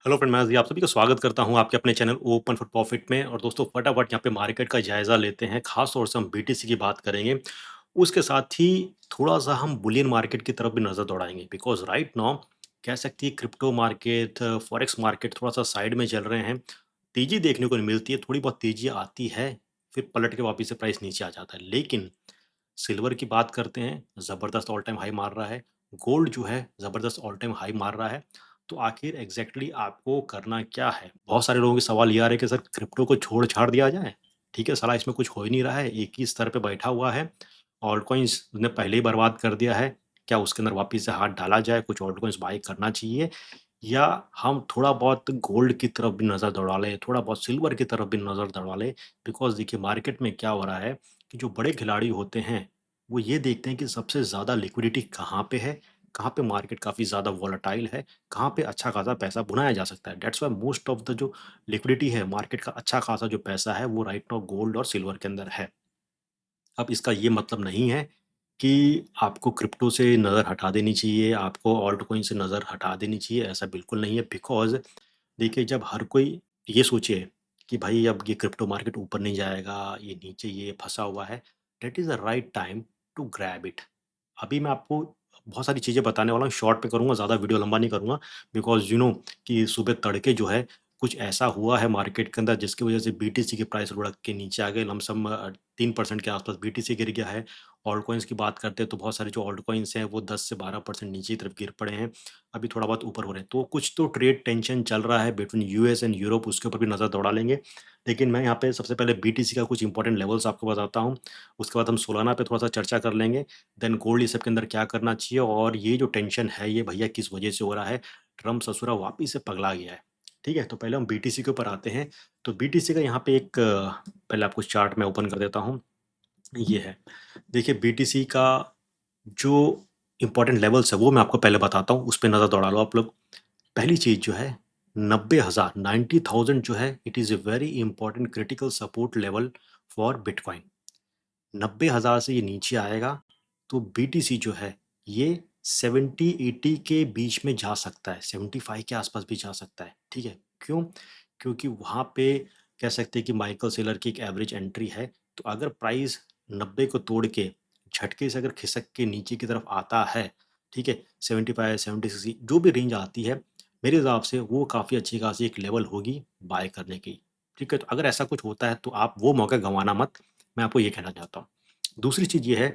Hello friend, मैं जी आप सभी का स्वागत करता हूं आपके अपने चैनल ओपन फॉर प्रॉफिट में। और दोस्तों फटाफट यहां पे मार्केट का जायजा लेते हैं। खास तौर से हम बीटीसी की बात करेंगे। उसके साथ ही थोड़ा सा हम बुलियन मार्केट की तरफ भी नजर दौड़ाएंगे, बिकॉज राइट नाउ कह सकती है क्रिप्टो मार्केट, फॉरेक्स मार्केट थोड़ा सा साइड में चल रहे हैं। तेजी देखने को नहीं मिलती है, थोड़ी बहुत तेजी आती है, फिर पलट के वापस से प्राइस नीचे आ जाता है। लेकिन सिल्वर की बात करते हैं, ज़बरदस्त ऑल टाइम हाई मार रहा है। गोल्ड जो है ज़बरदस्त ऑल टाइम हाई मार रहा है। तो आखिर एग्ज़ैक्टली आपको करना क्या है? बहुत सारे लोगों के सवाल ये आ रहे हैं कि सर क्रिप्टो को छोड़-छाड़ दिया जाए? ठीक है, साला इसमें कुछ हो ही नहीं रहा है, एक ही स्तर पे बैठा हुआ है। ऑल्ट कॉइन्स ने पहले ही बर्बाद कर दिया है। क्या उसके अंदर वापिस से हाथ डाला जाए? कुछ ऑल्ट कॉइन्स बाय करना चाहिए? या हम थोड़ा बहुत गोल्ड की तरफ भी नज़र दौड़ा लें, थोड़ा बहुत सिल्वर की तरफ भी नज़र दौड़ा लें? बिकॉज़ देखिए मार्केट में क्या हो रहा है कि जो बड़े खिलाड़ी होते हैं, वो ये देखते हैं कि सबसे ज़्यादा लिक्विडिटी कहाँ पे है, कहाँ पे मार्केट काफ़ी ज़्यादा वोलेटाइल है, कहाँ पे अच्छा खासा पैसा भुनाया जा सकता है। That's why most of the जो लिक्विडिटी है, मार्केट का अच्छा खासा जो पैसा है, वो राइट नाउ गोल्ड और सिल्वर के अंदर है। अब इसका ये मतलब नहीं है कि आपको क्रिप्टो से नज़र हटा देनी चाहिए, आपको ऑल्ट कॉइन से नज़र हटा देनी चाहिए, ऐसा बिल्कुल नहीं है। बिकॉज़ देखिए जब हर कोई ये सोचे कि भाई अब ये क्रिप्टो मार्केट ऊपर नहीं जाएगा, ये नीचे ये फँसा हुआ है, that is the right time to grab it. अभी मैं आपको बहुत सारी चीज़ें बताने वाला हूँ, शॉर्ट पे करूँगा, ज़्यादा वीडियो लंबा नहीं करूँगा। बिकॉज़ यू नो कि सुबह तड़के जो है, कुछ ऐसा हुआ है मार्केट के अंदर जिसकी वज़ह से बीटीसी के प्राइस लुढ़क के नीचे आ गए। लमसम 3% के आस-पास बीटीसी गिर गया है। ऑल्ट कॉइन्स की बात करते हैं तो बहुत सारे जो ऑल्ट कॉइन्स हैं वो 10 से 12% नीचे की तरफ गिर पड़े हैं। अभी थोड़ा बहुत ऊपर हो रहे हैं। तो कुछ तो ट्रेड टेंशन चल रहा है बिटवीन यूएस एंड यूरोप, उसके ऊपर भी नज़र दौड़ा लेंगे। लेकिन मैं यहाँ पे सबसे पहले बीटीसी का कुछ इंपॉर्टेंट लेवल्स आपको बताता हूँ। उसके बाद हम सोलाना पे थोड़ा-सा चर्चा कर लेंगे। देन गोल्ड ये सब के अंदर क्या करना चाहिए, और ये जो टेंशन है ये भैया किस वजह से हो रहा है? ट्रम्प ससुरा वापिस से पगला गया है। ठीक है? तो पहले हम बीटीसी के ऊपर आते हैं। तो बीटीसी का यहाँ पे एक पहले आपको चार्ट मैं ओपन कर देता हूँ। ये है। देखिए बीटीसी का जो इम्पोर्टेंट लेवल्स है वो मैं आपको पहले बताता हूँ, उस पे नज़र दौड़ा लो आप लोग। पहली चीज़ जो है 90,000 90,000 जो है, it is a very important critical support level for bitcoin. 90,000 से ये नीचे आएगा तो बीटीसी जो है ये 70-80 के बीच में जा सकता है, 75 के आसपास भी जा सकता है। ठीक है? क्यों? क्योंकि वहाँ पे कह सकते हैं कि माइकल सेलर की एक एवरेज एंट्री है। तो अगर प्राइस 90 को तोड़ के झटके से अगर खिसक के नीचे की तरफ आता है, ठीक है? 75, 76 जो भी रेंज आती है, मेरे हिसाब से वो काफ़ी अच्छी खासी एक लेवल होगी बाय करने की। ठीक है? तो अगर ऐसा कुछ होता है तो आप वो मौका गँवाना मत। मैं आपको ये कहना चाहता हूँ। दूसरी चीज़ ये है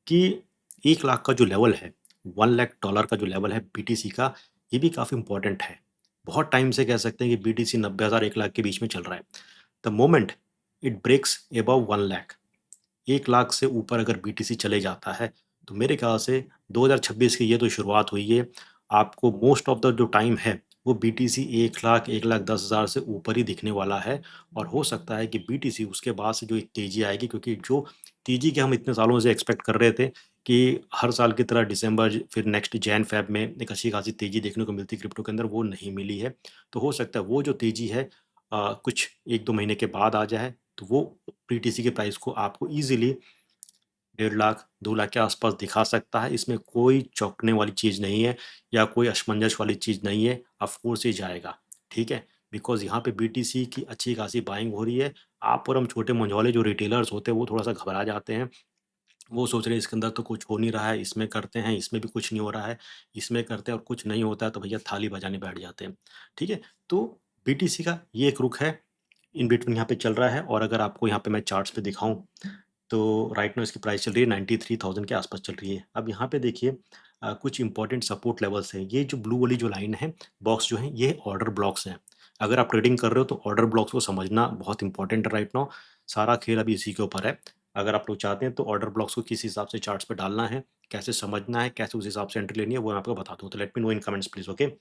कि 1 लाख का जो लेवल है, 1 लाख डॉलर का जो लेवल है बीटीसी का, ये भी काफ़ी इम्पोर्टेंट है। बहुत टाइम से कह सकते हैं कि बीटीसी 90,000 1 लाख के बीच में चल रहा है। The moment it breaks above 1 lakh, 1 lakh से ऊपर अगर बीटीसी चले जाता है, तो मेरे ख्याल से 2026 की ये तो शुरुआत हुई है, आपको मोस्ट ऑफ द जो टाइम है, वो बीटीसी 1 लाख, 1,10,000 से ऊपर ही दिखने वाला है। और हो सकता है कि बीटीसी उसके बाद से जो एक तेज़ी आएगी, क्योंकि जो तेज़ी के हम इतने सालों से एक्सपेक्ट कर रहे थे कि हर साल की तरह दिसंबर फिर नेक्स्ट जैन-फ़ेब में एक अच्छी खासी तेज़ी देखने को मिलती क्रिप्टो के अंदर, वो नहीं मिली है। तो हो सकता है वो जो तेज़ी है कुछ 1-2 महीने के बाद आ जाए, तो वो बीटीसी के प्राइस को आपको ईज़िली 1.5 लाख, 2 लाख के आसपास दिखा सकता है। इसमें कोई चौंकने वाली चीज़ नहीं है या कोई असमंजस वाली चीज़ नहीं है, ऑफ़ कोर्स ये जाएगा, ठीक है? बिकॉज़ यहाँ पे बीटीसी की अच्छी खासी बाइंग हो रही है। आप और हम छोटे मंझौले जो रिटेलर्स होते हैं वो थोड़ा-सा घबरा जाते हैं। वो सोच रहे हैं इसके अंदर तो कुछ हो नहीं रहा है, इसमें करते हैं, इसमें भी कुछ नहीं हो रहा है, इसमें करते हैं और कुछ नहीं होता है तो भैया थाली बजाने बैठ जाते हैं, ठीक है? तो बीटीसी का ये एक रुख है, इन बिटवीन यहाँ पे चल रहा है। और अगर आपको यहाँ पे मैं चार्ट्स पे दिखाऊँ, तो राइट नाउ इसकी प्राइस चल रही है 93,000 के आसपास चल रही है। अब यहाँ पे देखिए कुछ इंपॉर्टेंट सपोर्ट लेवल्स हैं। ये जो ब्लू वाली जो लाइन है, बॉक्स जो है, ये ऑर्डर ब्लॉक्स हैं। अगर आप ट्रेडिंग कर रहे हो तो ऑर्डर ब्लॉक्स को समझना बहुत इंपॉर्टेंट है राइट नाउ। सारा खेल अभी इसी के ऊपर है। अगर आप लोग चाहते हैं तो ऑर्डर ब्लॉक्स को किस हिसाब से चार्ट्स पे डालना है, कैसे समझना है, कैसे उस हिसाब से एंट्री लेनी है, वो मैं आपको बता दूँ। तो let me know in comments please, okay?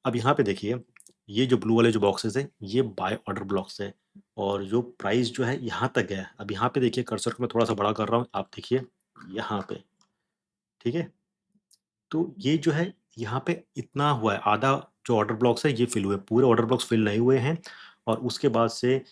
अब यहाँ पे देखिए, ये जो ब्लू वाले जो बॉक्सेस हैं, ये बाय ऑर्डर ब्लॉक्स हैं। और जो प्राइस जो है यहाँ तक गया है। अब यहाँ पे देखिए कर्सर को मैं थोड़ा-सा बड़ा कर रहा हूँ, आप देखिए यहाँ पे, ठीक है? तो ये जो है यहाँ पे इतना हुआ है, आधा जो ऑर्डर ब्लॉक्स है ये फिल हुए, पूरे ऑर्डर ब्लॉक्स फिल नहीं हुए हैं। और उसके बाद से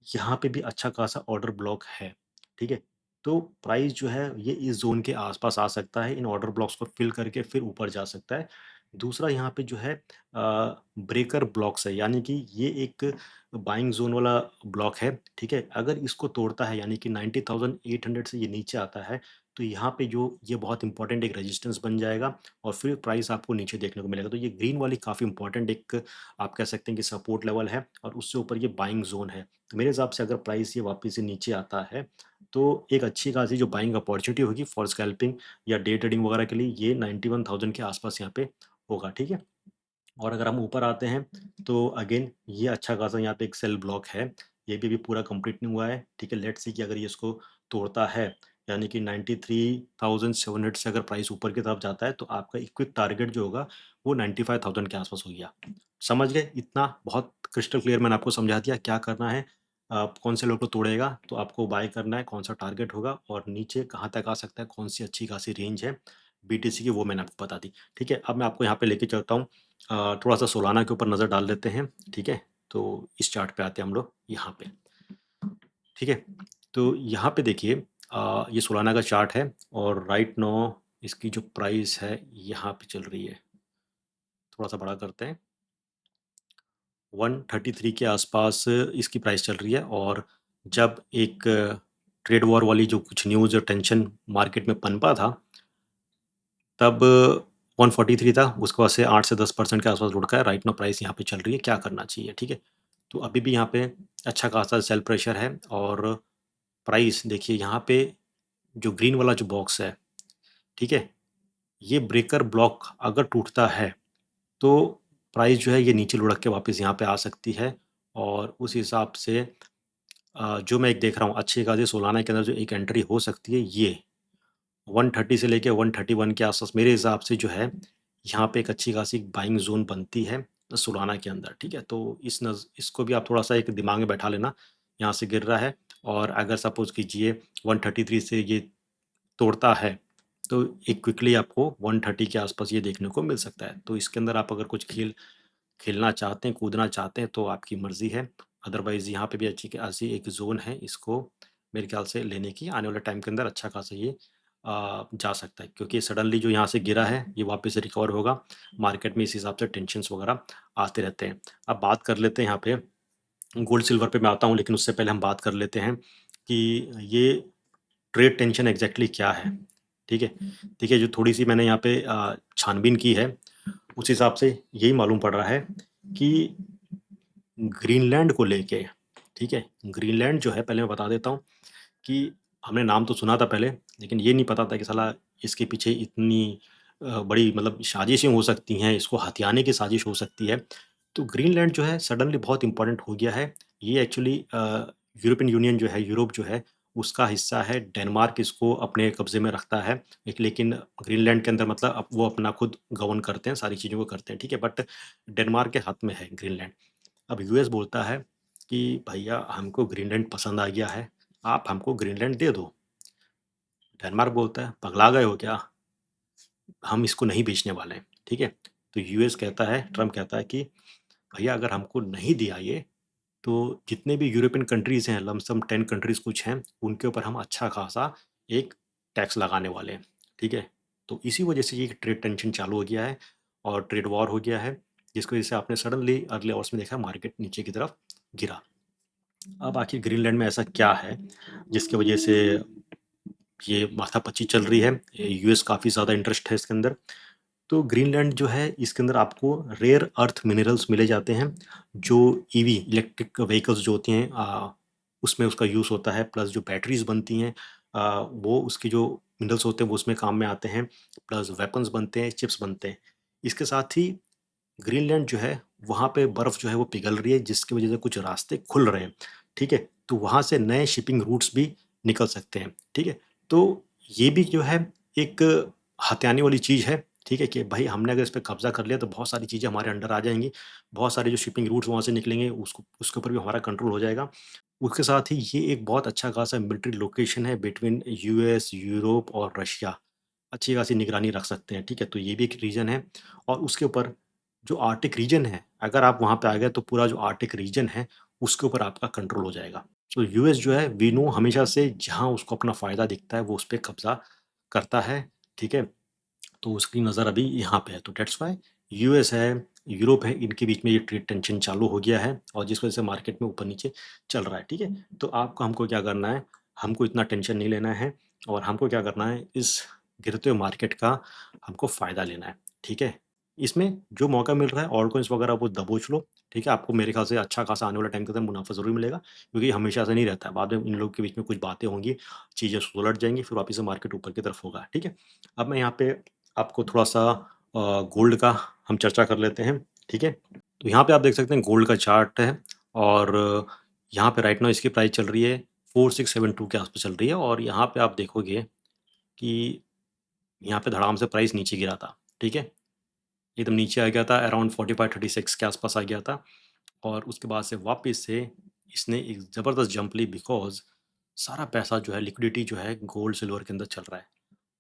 यहाँ पे भी अच्छा खासा ऑर्डर ब्लॉक है, ठीक है? तो प्राइस जो है ये इस ज़ोन के आस-पास आ सकता है, इन ऑर्डर ब्लॉक्स को फिल करके फिर ऊपर जा सकता है। दूसरा यहाँ पे जो है ब्रेकर ब्लॉक्स है, यानी कि ये एक बाइंग ज़ोन वाला ब्लॉक है, ठीक है? अगर इसको तोड़ता है यानी कि 90,800 से ये नीचे आता है, तो यहाँ पे जो ये बहुत इम्पोर्टेंट एक रेजिस्टेंस बन जाएगा और फिर प्राइस आपको नीचे देखने को मिलेगा। तो ये ग्रीन वाली काफ़ी इम्पोर्टेंट एक आप कह सकते हैं कि सपोर्ट लेवल है और उससे ऊपर ये बाइंग ज़ोन है। तो मेरे हिसाब से अगर प्राइस ये वापस से नीचे आता है, तो एक अच्छी खासी जो बाइंग अपॉर्च्युनिटी होगी फॉर स्कैल्पिंग या डे ट्रेडिंग वगैरह के लिए, ये 91,000 के आस-पास यहाँ पे होगा, ठीक है? और अगर हम ऊपर आते हैं तो अगेन ये अच्छा खासा यहाँ पे एक सेल ब्लॉक है। ये भी अभी पूरा कंप्लीट नहीं हुआ है, ठीक है? लेट्स सी कि अगर ये इसको तोड़ता है, यानी कि 93,700 से अगर प्राइस ऊपर की तरफ जाता है, तो आपका इक्विक टारगेट जो होगा वो 95,000 के आस-पास हो गया। समझ गए? इतना बहुत क्रिस्टल क्लियर मैंने आपको समझा दिया क्या करना है। कौन से लेवल को तोड़ेगा तो आपको बाय करना है, कौन-सा टारगेट होगा और नीचे कहाँ तक आ सकता है, कौन-सी अच्छी खासी रेंज है बीटीसी की, वो मैंने आपको बता दी। ठीक है? अब मैं आपको यहाँ पे लेके चलता हूँ थोड़ा-सा सोलाना के ऊपर नज़र डाल लेते हैं, ठीक है? तो इस चार्ट पे आते हैं हम लोग यहाँ पे, ठीक है? तो यहाँ पे देखिए ये सोलाना का चार्ट है और राइट नाउ इसकी जो प्राइस है यहाँ पे चल रही है। थोड़ा-सा बड़ा करते हैं, 133 के आसपास इसकी प्राइस चल रही है और जब एक ट्रेड वॉर वाली जो कुछ न्यूज़ और टेंशन मार्केट में पनपा था, तब 143 था, उसके बाद से 8 से 10% के आसपास लुढ़का है। राइट नाउ प्राइस यहाँ पे चल रही है, क्या करना चाहिए, ठीक है? तो अभी भी यहाँ पे अच्छा खासा सेल प्रेशर है और प्राइस देखिए यहाँ पे जो ग्रीन वाला जो बॉक्स है, ठीक है? ये ब्रेकर ब्लॉक अगर टूटता है, तो प्राइस जो है ये नीचे लुढ़क के वापस यहाँ पे आ सकती है और उस हिसाब से जो मैं एक देख रहा हूँ अच्छी खासी सोलाना के अंदर जो एक एंट्री हो सकती है ये 130 से लेके 131 के आसपास मेरे हिसाब से जो है, यहाँ पे एक अच्छी खासी बाइंग ज़ोन बनती है सोलाना के अंदर, ठीक है? तो इसको भी आप थोड़ा-सा एक दिमाग में बैठा लेना, यहाँ से गिर रहा है और अगर सपोज़ कीजिए 133 से ये तोड़ता है, तो एक क्विकली आपको 130 के आसपास ये देखने को मिल सकता है। तो इसके अंदर आप अगर कुछ खेलना चाहते हैं, कूदना चाहते हैं तो आपकी मर्ज़ी है। अदरवाइज़ यहाँ पे भी अच्छी खासी एक ज़ोन है, इसको मेरे ख़्याल से लेने की आने वाले टाइम के अंदर अच्छा खासा ये जा सकता है क्योंकि सडनली जो यहाँ से गिरा है, ये वापस से रिकवर होगा। मार्केट में इस हिसाब से टेंशन्स वग़ैरह आते रहते हैं। अब बात कर लेते हैं यहाँ पे गोल्ड सिल्वर पे मैं आता हूँ, लेकिन उससे पहले हम बात कर लेते हैं कि ये ट्रेड टेंशन एग्ज़ैक्टली क्या है, ठीक है? देखिए, जो थोड़ी-सी मैंने यहाँ पे छानबीन की है, उस हिसाब से यही मालूम पड़ रहा है कि ग्रीनलैंड को लेके, ठीक है? ग्रीनलैंड जो है पहले मैं बता देता हूँ कि हमने नाम तो सुना था पहले, लेकिन ये नहीं पता था कि साला इसके पीछे इतनी बड़ी मतलब साजिशें हो सकती हैं, इसको हथियाने की साजिश हो सकती है। तो ग्रीनलैंड जो है सडनली बहुत इम्पोर्टेंट हो गया है। ये एक्चुअली यूरोपियन यूनियन जो है, यूरोप जो है, उसका हिस्सा है। डेनमार्क इसको अपने कब्ज़े में रखता है। एक लेकिन ग्रीनलैंड के अंदर मतलब वो अपना खुद गवर्न करते हैं, सारी चीज़ों को करते हैं, ठीक है? बट डेनमार्क के हाथ में है ग्रीनलैंड। अब यूएस बोलता है कि भैया हमको ग्रीनलैंड पसंद आ गया है, आप हमको ग्रीनलैंड दे दो। डेनमार्क बोलता है पगला गए हो क्या? हम इसको नहीं बेचने वाले हैं, ठीक है? तो यूएस कहता है, ट्रम्प कहता है कि भैया अगर हमको नहीं दिया ये, तो जितने भी यूरोपियन कंट्रीज़ हैं, लमसम 10 कंट्रीज़ कुछ हैं, उनके ऊपर हम अच्छा खासा एक टैक्स लगाने वाले हैं, ठीक है? तो इसी वजह से ये ट्रेड टेंशन चालू हो गया है और ट्रेड वॉर हो गया है, जिसकी वजह से आपने सडनली अर्ली आवर्स में देखा मार्केट नीचे की तरफ गिरा। अब आखिर ग्रीनलैंड में ऐसा क्या है, जिसकी वजह से ये माथापच्ची चल रही है? यूएस काफ़ी ज़्यादा इंटरेस्ट है इसके अंदर। तो ग्रीनलैंड जो है इसके अंदर आपको रेयर अर्थ मिनरल्स मिले जाते हैं, जो ईवी इलेक्ट्रिक व्हीकल्स जो होती हैं उसमें उसका यूज़ होता है, प्लस जो बैटरीज़ बनती हैं वो उसके जो मिनरल्स होते हैं वो उसमें काम में आते हैं, प्लस वेपन्स बनते हैं, चिप्स बनते हैं। इसके साथ ही ग्रीनलैंड जो है वहाँ पे बर्फ़ जो है वो पिघल रही है, जिसकी वजह से कुछ रास्ते खुल रहे हैं, ठीक है? तो वहाँ से नए शिपिंग रूट्स भी निकल सकते हैं, ठीक है? तो ये भी जो है एक हथियाने वाली चीज़ है, ठीक है? कि भाई हमने अगर इस पे कब्ज़ा कर लिया तो बहुत सारी चीज़ें हमारे अंडर आ जाएँगी, बहुत सारे जो शिपिंग रूट्स वहाँ से निकलेंगे उसको उसके ऊपर भी हमारा कंट्रोल हो जाएगा। उसके साथ ही ये एक बहुत अच्छा खासा मिलिट्री लोकेशन है बिटवीन यूएस, यूरोप और रशिया। अच्छी खासी निगरानी रख सकते हैं, ठीक है? तो ये भी एक रीज़न है और उसके ऊपर जो आर्कटिक रीजन है, अगर आप वहाँ पे आ गए तो पूरा जो आर्कटिक रीजन है, उसके ऊपर आपका कंट्रोल हो जाएगा। तो यूएस जो है वी नो हमेशा से जहाँ उसको अपना फ़ायदा दिखता है, वो उस पे कब्ज़ा करता है, ठीक है? तो उसकी नज़र अभी यहाँ पे है, तो दैट्स व्हाई यूएस है, यूरोप है, इनके बीच में ये ट्रेड टेंशन चालू हो गया है और जिस वजह से मार्केट में ऊपर-नीचे चल रहा है, ठीक है? तो आपको हमको क्या करना है, हमको इतना टेंशन नहीं लेना है और हमको क्या करना है, इस गिरते हुए मार्केट का हमको फ़ायदा लेना है, ठीक है? इसमें जो मौका मिल रहा है ऑल्ट कॉइन्स वगैरह वो दबोच लो, ठीक है? आपको मेरे ख़्याल से अच्छा खासा आने वाले टाइम के अंदर मुनाफ़ा ज़रूर मिलेगा क्योंकि हमेशा ऐसा नहीं रहता है, बाद में इन लोगों के बीच में कुछ बातें होंगी, चीज़ें सुलझ जाएँगी, फिर वापस से मार्केट ऊपर की तरफ होगा, ठीक है? अब मैं यहाँ पे आपको थोड़ा-सा गोल्ड का हम चर्चा कर लेते हैं, ठीक है? तो यहाँ पे आप देख सकते हैं गोल्ड का चार्ट है और यहाँ पे राइट नाउ इसकी प्राइस चल रही है 4672 के आस-पास चल रही है और यहाँ पे आप देखोगे कि यहाँ पे धड़ाम से प्राइस नीचे गिरा था, ठीक है? एकदम नीचे आ गया था अराउंड 45-36 के आस-पास आ गया था और उसके बाद से वापस से इसने एक ज़बरदस्त जंप ली बिकॉज़ सारा पैसा जो है लिक्विडिटी जो है गोल्ड सिल्वर के अंदर चल रहा है।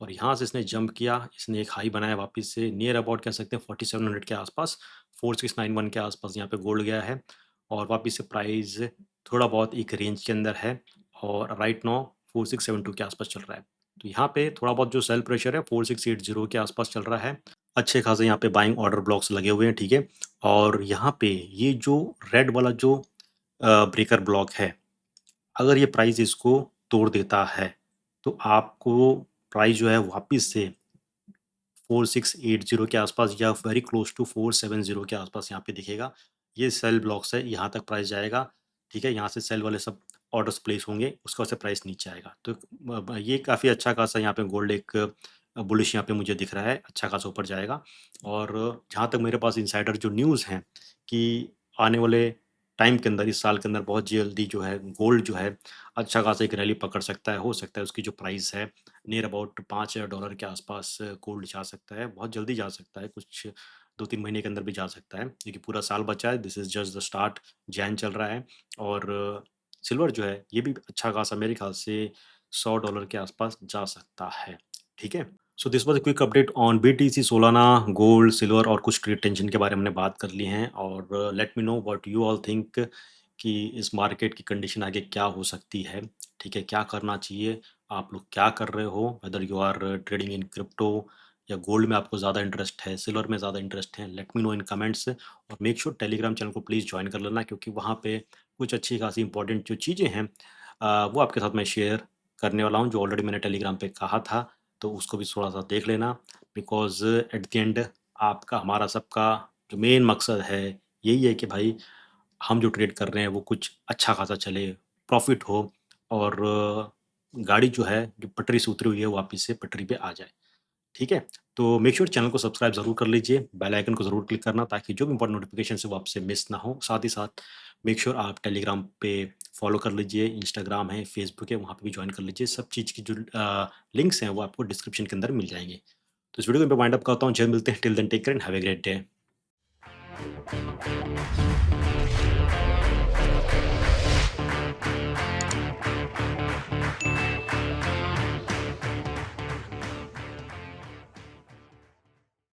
और यहाँ से इसने जंप किया, इसने एक हाई बनाया वापस से नियर अबाउट कह सकते हैं 4700 के आसपास, 4691 के आसपास यहाँ पे गोल्ड गया है और वापस से प्राइस थोड़ा बहुत एक रेंज के अंदर है और राइट नाउ 4672 के आसपास चल रहा है। तो यहाँ पे थोड़ा बहुत जो सेल प्रेशर है 4680 के आसपास चल रहा है। अच्छे खासे यहाँ पे बाइंग ऑर्डर ब्लॉक्स लगे हुए हैं, ठीक है? और यहाँ पे ये जो रेड वाला जो ब्रेकर ब्लॉक है, अगर ये प्राइस इसको तोड़ देता है, तो आपको प्राइस जो है वापिस से 4680 के आसपास या वेरी क्लोज टू 470 के आसपास यहाँ पे दिखेगा। ये सेल ब्लॉक्स है, यहाँ तक प्राइस जाएगा, ठीक है? यहाँ से सेल वाले सब ऑर्डर्स प्लेस होंगे, उसके बाद से प्राइस नीचे आएगा। तो ये काफ़ी अच्छा खासा यहाँ पे गोल्ड एक बुलिश यहाँ पे मुझे दिख रहा है, अच्छा खासा ऊपर जाएगा और जहाँ तक मेरे पास इनसाइडर जो न्यूज़ हैं कि आने वाले टाइम के अंदर, इस साल के अंदर बहुत जल्दी जो है गोल्ड जो है अच्छा खासा एक रैली पकड़ सकता है। हो सकता है उसकी जो प्राइस है नियर अबाउट $5000 के आसपास गोल्ड जा सकता है, बहुत जल्दी जा सकता है, कुछ 2-3 महीने के अंदर भी जा सकता है, क्योंकि पूरा साल बचा है, this is just the start, Jain चल रहा है और सिल्वर जो है, ये भी अच्छा खासा मेरे ख़्याल से $100 के आसपास जा सकता है, ठीक है? So this was a quick update on BTC, Solana, gold, silver और कुछ ट्रेड टेंशन के बारे में हमने बात कर ली हैं और let me know what you all think कि इस मार्केट की कंडीशन आगे क्या हो सकती है, ठीक है? क्या करना चाहिए? आप लोग क्या कर रहे हो? Whether you are trading in crypto या गोल्ड में आपको ज़्यादा इंटरेस्ट है, सिल्वर में ज़्यादा इंटरेस्ट है? लेट मी नो इन कमेंट्स और मेक श्योर टेलीग्राम चैनल को प्लीज़ जॉइन कर लेना क्योंकि वहाँ पे कुछ अच्छी खासी इंपॉर्टेंट जो चीज़ें हैं वो आपके साथ मैं शेयर करने वाला हूँ, जो ऑलरेडी मैंने टेलीग्राम पे कहा था, तो उसको भी थोड़ा-सा देख लेना बिकॉज़ एट द एंड आपका हमारा सबका जो मेन मकसद है, यही है कि भाई हम जो ट्रेड कर रहे हैं वो कुछ अच्छा खासा चले, प्रॉफ़िट हो और गाड़ी जो है, जो पटरी से उतरी हुई है, वापस से पटरी पे आ जाए, ठीक है? तो मेक श्योर चैनल को सब्सक्राइब ज़रूर कर लीजिए, बेल आइकन को ज़रूर क्लिक करना ताकि जो भी इम्पोर्टेंट नोटिफ़िकेशंस है वो आपसे मिस ना हो। साथ ही साथ मेक श्योर आप टेलीग्राम पे फॉलो कर लीजिए, इंस्टाग्राम है, फेसबुक है, वहाँ पे भी जॉइन कर लीजिए। सब चीज़ की जो लिंक्स हैं वो आपको डिस्क्रिप्शन के अंदर मिल जाएँगे। तो इस वीडियो को मैं वाइंड अप करता हूँ, जल्द मिलते हैं, till then take care and have a great day.